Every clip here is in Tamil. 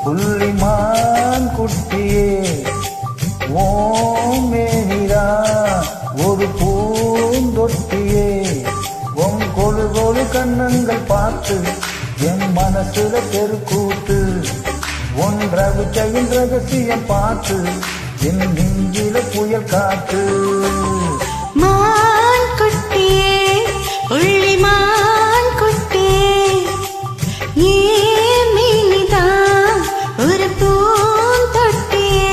புள்ளிமான் குட்டியே ஓமேனிரா ஒரு பூந்தொட்டியே உன் கொழு கொழு கண்ணங்கள் பார்த்து என் மனசுல தெருக்கூத்து ஒன்றவிக்கையின் ரகசியம் பார்த்து என் நெஞ்சில புயல் காத்து மான் குட்டியே புள்ளிமான் குட்டியே ஏன் மீனிதான் ஒரு பூந்தொட்டியே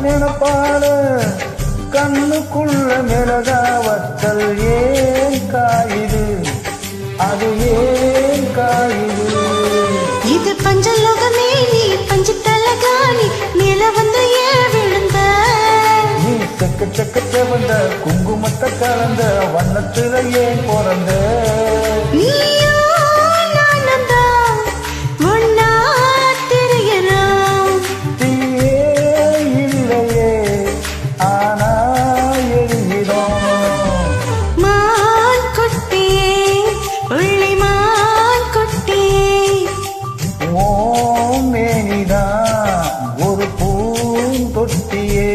நினப்பால கண்ணுக்குள்ள மிளகாவத்தல் ஏன் காயுது அது ஏன் காயுது இது பஞ்சலோகமே நீ பஞ்சு தலகாணி மேல வந்து ஏன் விழுந்த நீ செக்க செக்க செவந்த குங்குமத்தை கலந்த வண்ணத்துல ஏன் பிறந்த ஒரு பூந்தொட்டியே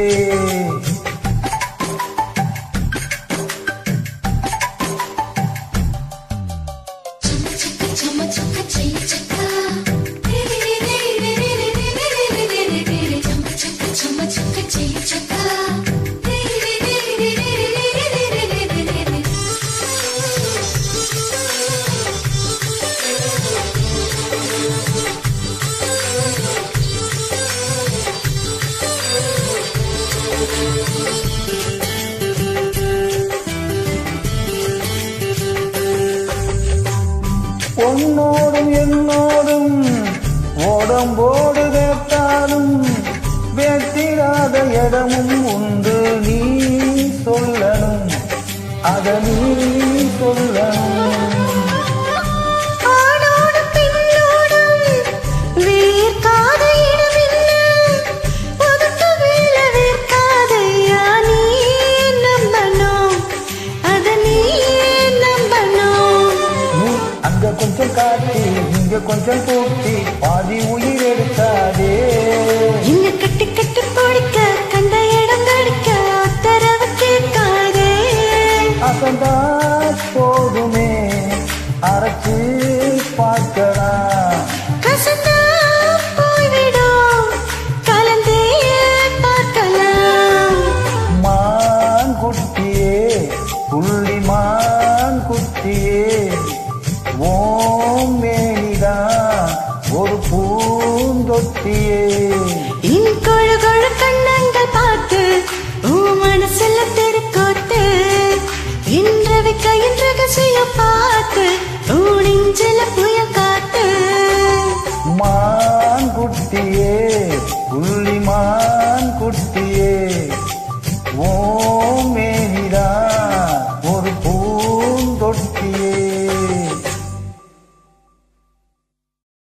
உன்னோடும் என்னோடும் ஓடம்போடு வேட்டாலும் வேட்டிராத இடமும் உண்டு நீ சொல்லணும் அத நீ சொல்லணும் கொஞ்சம் காட்டி இங்க கொஞ்சம் கூட்டி பாதி உயிர் எடுத்தாதே இங்க கட்டி கட்டி பிடிக்க கண்ட இடம் கடிக்க உத்தரவு கேட்காதே அசந்தா போதுமே அரைச்சு பார்க்கலாம் கசந்தா போய்விடும் கலந்தே பார்க்கலாம் மான் குட்டியே புள்ளிமான் குட்டியே ஓமேனிதான் ஒரு பூந்தொட்டியே இன் கொழு கொழு கண்ணங்கள் பார்த்து மனசுல தெருக்கோட்டு இன்றவிக்க இன்று ரகசியம் பார்த்து நெஞ்சில்